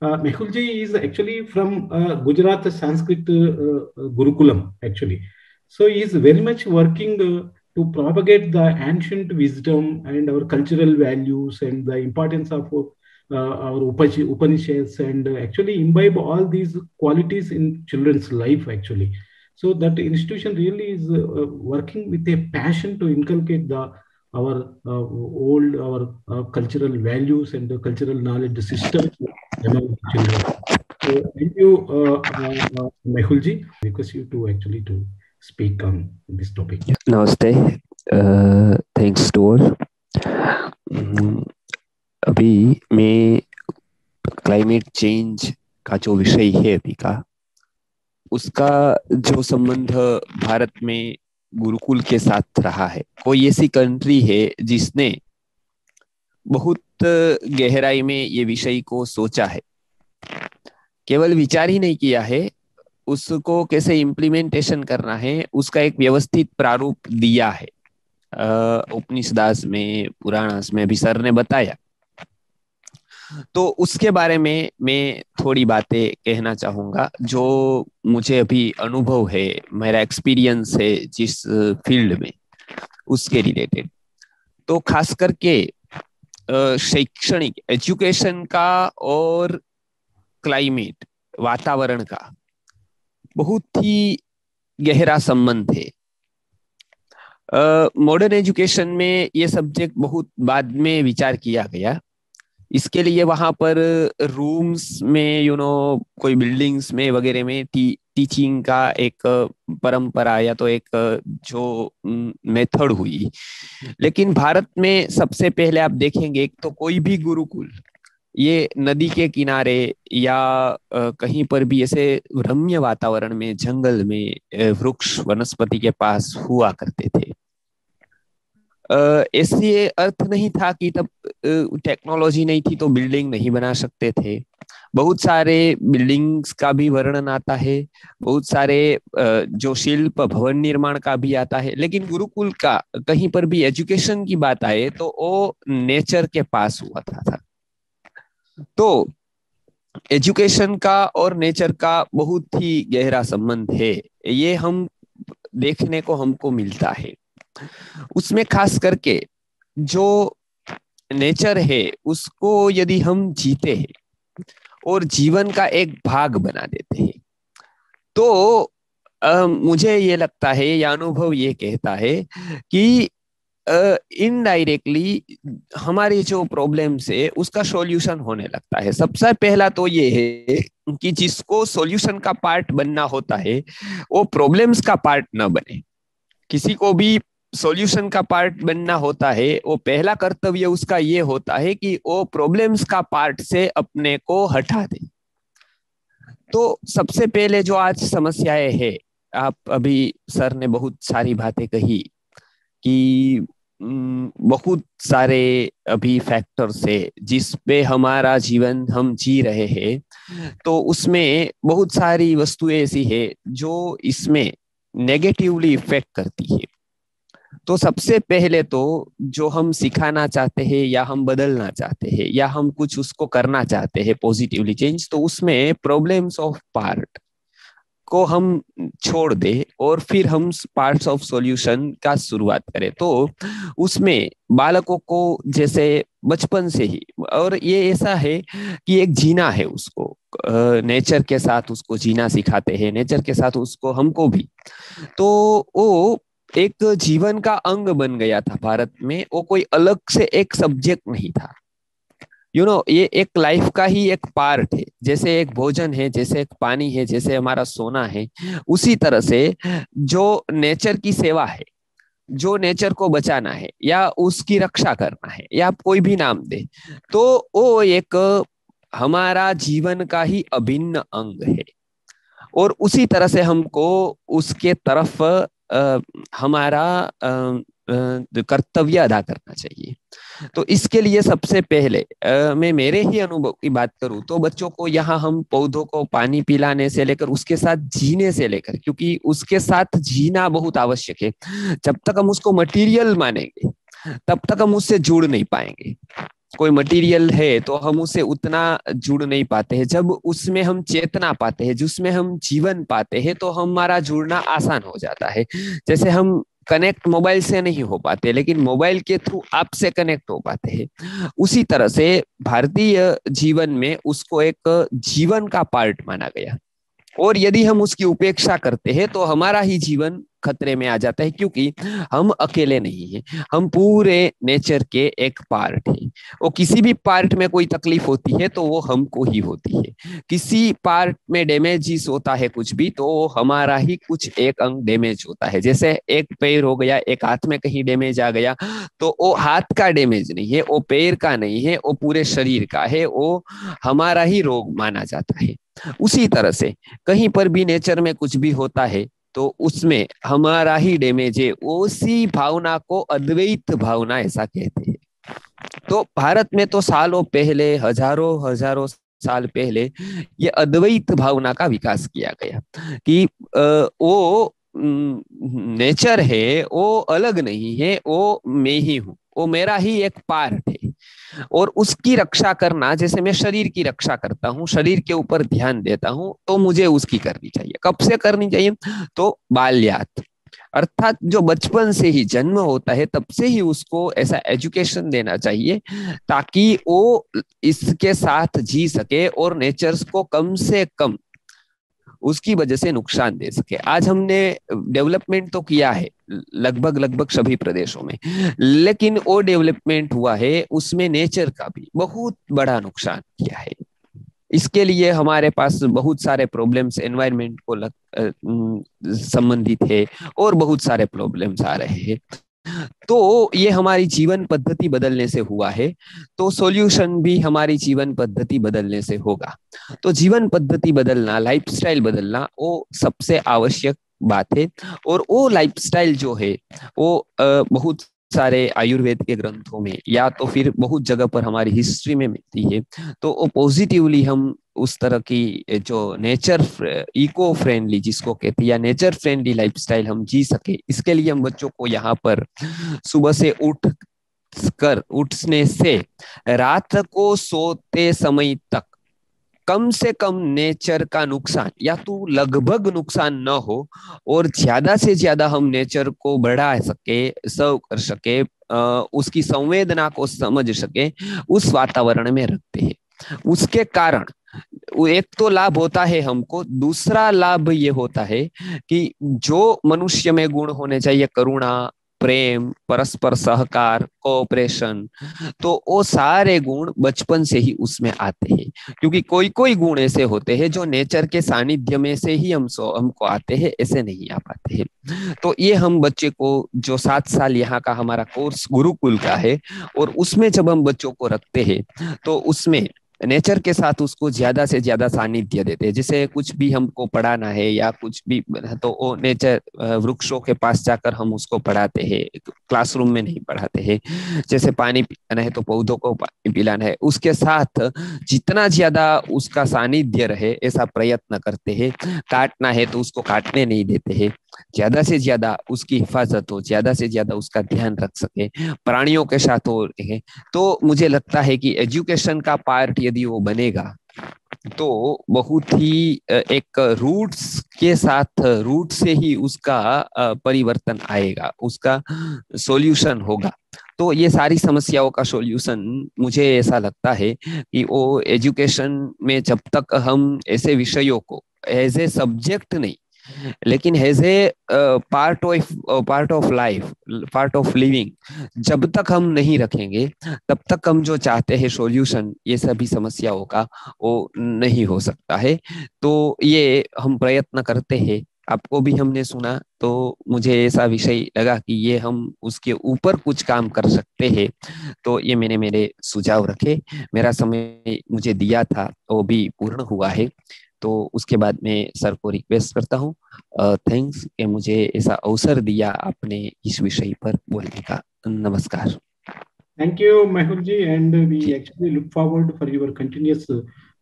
Mehul ji is actually from Gujarat Sanskrit Gurukulam, actually. So he is very much working to propagate the ancient wisdom and our cultural values and the importance of our Upanishads, and actually imbibe all these qualities in children's life, actually. So that institution really is working with a passion to inculcate the our old, our cultural values and the cultural knowledge system among children. So thank you, Mehul ji. Request you to actually to speak on this topic. नमस्ते, thanks to all. अभी मैं climate change का जो विषय है अभी का, उसका जो संबंध भारत में गुरुकुल के साथ रहा है, कोई ऐसी कंट्री है जिसने बहुत गहराई में ये विषय को सोचा है, केवल विचार ही नहीं किया है, उसको कैसे इम्प्लीमेंटेशन करना है उसका एक व्यवस्थित प्रारूप दिया है। उपनिषदास में, पुराणास में अभी सर ने बताया, तो उसके बारे में मैं थोड़ी बातें कहना चाहूंगा जो मुझे अभी अनुभव है, मेरा एक्सपीरियंस है जिस फील्ड में, उसके रिलेटेड। तो खास करके शैक्षणिक एजुकेशन का और क्लाइमेट, वातावरण का बहुत ही गहरा संबंध है। मॉडर्न एजुकेशन में ये सब्जेक्ट बहुत बाद में विचार किया गया। इसके लिए वहां पर रूम्स में कोई बिल्डिंग्स में वगैरह में टीचिंग का एक परंपरा या तो एक जो मेथड हुई। लेकिन भारत में सबसे पहले आप देखेंगे, एक तो कोई भी गुरुकुल ये नदी के किनारे या कहीं पर भी ऐसे रम्य वातावरण में, जंगल में, वृक्ष वनस्पति के पास हुआ करते थे। ऐसे अर्थ नहीं था कि तब टेक्नोलॉजी नहीं थी तो बिल्डिंग नहीं बना सकते थे। बहुत सारे बिल्डिंग्स का भी वर्णन आता है, बहुत सारे जो शिल्प भवन निर्माण का भी आता है। लेकिन गुरुकुल का कहीं पर भी एजुकेशन की बात आए तो वो नेचर के पास हुआ था। तो एजुकेशन का और नेचर का बहुत ही गहरा संबंध है, ये हम देखने को हमको मिलता है। उसमें खास करके जो नेचर है उसको यदि हम जीते हैं और जीवन का एक भाग बना देते हैं तो मुझे ये लगता है, या अनुभव ये कहता है कि इनडायरेक्टली हमारे जो प्रॉब्लम्स है उसका सॉल्यूशन होने लगता है। सबसे पहला तो ये है कि जिसको सॉल्यूशन का पार्ट बनना होता है वो प्रॉब्लम्स का पार्ट न बने। किसी को भी सॉल्यूशन का पार्ट बनना होता है, वो पहला कर्तव्य उसका ये होता है कि वो प्रॉब्लम्स का पार्ट से अपने को हटा दे। तो सबसे पहले जो आज समस्याएं है, आप अभी सर ने बहुत सारी बातें कही कि बहुत सारे अभी फैक्टर्स है जिस पे हमारा जीवन हम जी रहे हैं, तो उसमें बहुत सारी वस्तुएं ऐसी है जो इसमें नेगेटिवली इफेक्ट करती है। तो सबसे पहले तो जो हम सिखाना चाहते हैं या हम बदलना चाहते हैं या हम कुछ उसको करना चाहते हैं पॉजिटिवली चेंज, तो उसमें प्रॉब्लम्स ऑफ पार्ट को हम छोड़ दे और फिर हम पार्ट्स ऑफ सॉल्यूशन का शुरुआत करें। तो उसमें बालकों को जैसे बचपन से ही, और ये ऐसा है कि एक जीना है, उसको नेचर के साथ उसको जीना सिखाते हैं, नेचर के साथ उसको, हमको भी। तो वो एक जीवन का अंग बन गया था भारत में, वो कोई अलग से एक सब्जेक्ट नहीं था। ये एक लाइफ का ही एक पार्ट है। जैसे एक भोजन है, जैसे एक पानी है, जैसे हमारा सोना है, उसी तरह से जो नेचर की सेवा है, जो नेचर को बचाना है या उसकी रक्षा करना है, या आप कोई भी नाम दे, तो वो एक हमारा जीवन का ही अभिन्न अंग है। और उसी तरह से हमको उसके तरफ हमारा कर्तव्य अदा करना चाहिए। तो इसके लिए सबसे पहले मैं मेरे ही अनुभव की बात करूं तो बच्चों को यहाँ हम पौधों को पानी पिलाने से लेकर उसके साथ जीने से लेकर, क्योंकि उसके साथ जीना बहुत आवश्यक है। जब तक हम उसको मटेरियल मानेंगे तब तक हम उससे जुड़ नहीं पाएंगे। कोई मटेरियल है तो हम उसे उतना जुड़ नहीं पाते हैं। जब उसमें हम चेतना पाते हैं, जिसमें हम जीवन पाते हैं, तो हमारा जुड़ना आसान हो जाता है। जैसे हम कनेक्ट मोबाइल से नहीं हो पाते, लेकिन मोबाइल के थ्रू आपसे कनेक्ट हो पाते हैं। उसी तरह से भारतीय जीवन में उसको एक जीवन का पार्ट माना गया, और यदि हम उसकी उपेक्षा करते हैं तो हमारा ही जीवन खतरे में आ जाता है, क्योंकि हम अकेले नहीं हैं, हम पूरे नेचर के एक पार्ट हैं। वो किसी भी पार्ट में कोई तकलीफ होती है तो वो हमको ही होती है। किसी पार्ट में डैमेजिस होता है कुछ भी, तो वो हमारा ही कुछ एक अंग डैमेज होता है। जैसे एक पैर हो गया, एक हाथ में कहीं डैमेज आ गया, तो वो हाथ का डैमेज नहीं है, वो पैर का नहीं है, वो पूरे शरीर का है, वो हमारा ही रोग माना जाता है। उसी तरह से कहीं पर भी नेचर में कुछ भी होता है तो उसमें हमारा ही डैमेज है। उसी भावना को अद्वैत भावना ऐसा कहते हैं। तो भारत में तो सालों पहले, हजारों हजारों साल पहले, ये अद्वैत भावना का विकास किया गया कि वो नेचर है, वो अलग नहीं है, वो मैं ही हूँ, वो मेरा ही एक पार्ट है। और उसकी रक्षा करना, जैसे मैं शरीर की रक्षा करता हूँ, शरीर के ऊपर ध्यान देता हूँ, तो मुझे उसकी करनी चाहिए। कब से करनी चाहिए? तो बाल्यात, अर्थात जो बचपन से ही जन्म होता है तब से ही उसको ऐसा एजुकेशन देना चाहिए ताकि वो इसके साथ जी सके और नेचर्स को कम से कम उसकी वजह से नुकसान दे सके। आज हमने डेवलपमेंट तो किया है लगभग लगभग सभी प्रदेशों में, लेकिन वो डेवलपमेंट हुआ है उसमें नेचर का भी बहुत बड़ा नुकसान किया है। इसके लिए हमारे पास बहुत सारे प्रॉब्लम्स एनवायरनमेंट को संबंधित है, और बहुत सारे प्रॉब्लम्स आ रहे हैं। तो ये हमारी जीवन पद्धति बदलने से हुआ है, तो सॉल्यूशन भी हमारी जीवन पद्धति बदलने से होगा। तो जीवन पद्धति बदलना, लाइफस्टाइल बदलना, वो सबसे आवश्यक बात है। और वो लाइफस्टाइल जो है वो बहुत सारे आयुर्वेद के ग्रंथों में या तो फिर बहुत जगह पर हमारी हिस्ट्री में मिलती है। तो वो पॉजिटिवली हम उस तरह की जो नेचर इको फ्रेंडली जिसको कहते हैं, या नेचर फ्रेंडली लाइफस्टाइल हम जी सके, इसके लिए हम बच्चों को यहाँ पर सुबह से उठने से रात को सोते समय तक कम से कम नेचर का नुकसान या तो लगभग नुकसान न हो, और ज्यादा से ज्यादा हम नेचर को बढ़ा सके, सर्व कर सके, उसकी संवेदना को समझ सके, उस वातावरण में रखते हैं। उसके कारण एक तो लाभ होता है हमको, दूसरा लाभ ये होता है कि जो मनुष्य में गुण होने चाहिए, करुणा, प्रेम, परस्पर सहकार, कोऑपरेशन, तो वो सारे गुण बचपन से ही उसमें आते हैं। क्योंकि कोई कोई गुण ऐसे होते हैं जो नेचर के सानिध्य में से ही हमको आते हैं, ऐसे नहीं आ पाते हैं। तो ये हम बच्चे को, जो 7 साल यहाँ का हमारा कोर्स गुरुकुल का है, और उसमें जब हम बच्चों को रखते हैं तो उसमें नेचर के साथ उसको ज्यादा से ज्यादा सानिध्य देते हैं। जैसे कुछ भी हमको पढ़ाना है या कुछ भी, तो वो नेचर, वृक्षों के पास जाकर हम उसको पढ़ाते हैं, क्लासरूम में नहीं पढ़ाते हैं। जैसे पानी पीना है तो पौधों को पानी पिलाना है, उसके साथ जितना ज्यादा उसका सानिध्य रहे ऐसा प्रयत्न करते हैं। काटना है तो उसको काटने नहीं देते हैं, ज्यादा से ज्यादा उसकी हिफाजत हो, ज्यादा से ज्यादा उसका ध्यान रख सके, प्राणियों के साथ हो रहे। तो मुझे लगता है कि एजुकेशन का पार्ट यदि वो बनेगा तो बहुत ही एक रूट्स के साथ, रूट से ही उसका परिवर्तन आएगा, उसका सॉल्यूशन होगा। तो ये सारी समस्याओं का सॉल्यूशन मुझे ऐसा लगता है कि वो एजुकेशन में जब तक हम ऐसे विषयों को एज ए सब्जेक्ट नहीं, लेकिन as a part of life, part of living, जब तक हम नहीं रखेंगे तब तक हम जो चाहते हैं सॉल्यूशन ये सभी समस्याओं का, वो नहीं हो सकता है। तो ये हम प्रयत्न करते हैं, आपको भी हमने सुना, तो मुझे ऐसा विषय लगा कि ये हम उसके ऊपर कुछ काम कर सकते हैं। तो ये मैंने मेरे सुझाव रखे, मेरा समय मुझे दिया था वो भी पूर्ण हुआ है। तो उसके बाद मैं सर को रिक्वेस्ट करता हूँ, थैंक्स कि मुझे ऐसा अवसर दिया आपने इस विषय पर बोलने का। नमस्कार। Thank you, Mehul ji, and we actually look forward for your continuous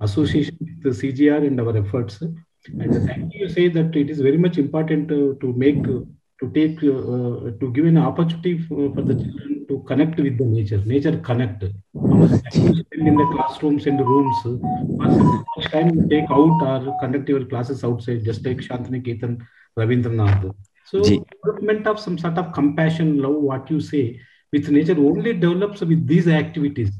association with the CGR and our efforts. And thank you say that it is very much important to make to take to give an opportunity for the children to connect with the nature. Nature connect. How much time you spend in the classrooms and rooms, how much time you take out or conduct your classes outside, just like Shantiniketan, Ravindranath. Ji So development of some sort of compassion, love, what you say, with nature only develops with these activities.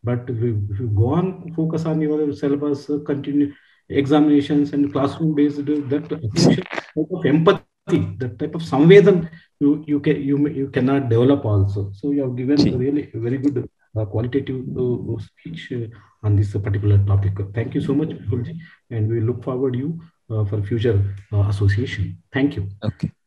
But if you go on focus on your syllabus, continue examinations and classroom based, that attention, type of empathy, that type of samvedan, you cannot develop also. So you have given ji really very good qualitative speech on this particular topic. Thank you so much, Vipulji, and we look forward you for future association. Thank you. Okay